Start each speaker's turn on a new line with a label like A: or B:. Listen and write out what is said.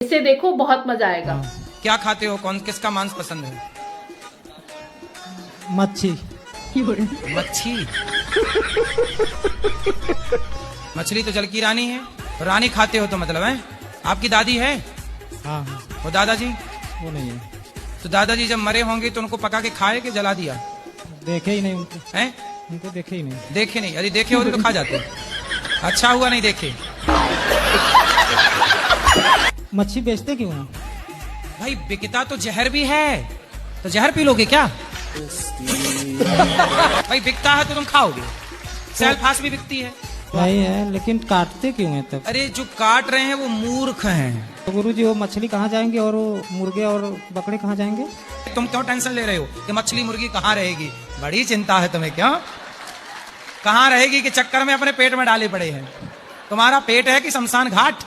A: इसे देखो, बहुत मजा आएगा।
B: क्या खाते हो? कौन किसका मांस पसंद है?
C: मच्छी।
B: मच्छी। मछली तो जल की रानी है। रानी खाते हो तो मतलब है आपकी दादी है?
C: हाँ।
B: वो दादाजी?
C: वो नहीं है।
B: तो दादाजी जब मरे होंगे तो उनको पका के खाए कि जला दिया?
C: देखे ही नहीं उनको।
B: हैं?
C: उनको देखे ही नहीं।
B: देखे नहीं? यदि देखे होते तो खा जाते। अच्छा हुआ नहीं देखे।
C: मच्छी बेचते क्यों हैं?
B: भाई बिकता तो जहर भी है, तो जहर पी लोगे क्या? भाई बिकता है तो तुम खाओगे। सेल्फास भी बिकती है।
C: नहीं है, लेकिन काटते क्यों हैं तब?
B: अरे जो काट रहे हैं वो मूर्ख हैं।
C: तो गुरुजी वो मछली कहाँ जाएंगे और वो मुर्गे और बकरे कहाँ जाएंगे?
B: तुम क्यों टेंशन ले रहे हो कि मछली मुर्गी कहाँ रहेगी? बड़ी चिंता है तुम्हें क्या? कहाँ रहेगी के चक्कर में अपने पेट में डाले पड़े हैं। तुम्हारा पेट है कि शमशान घाट?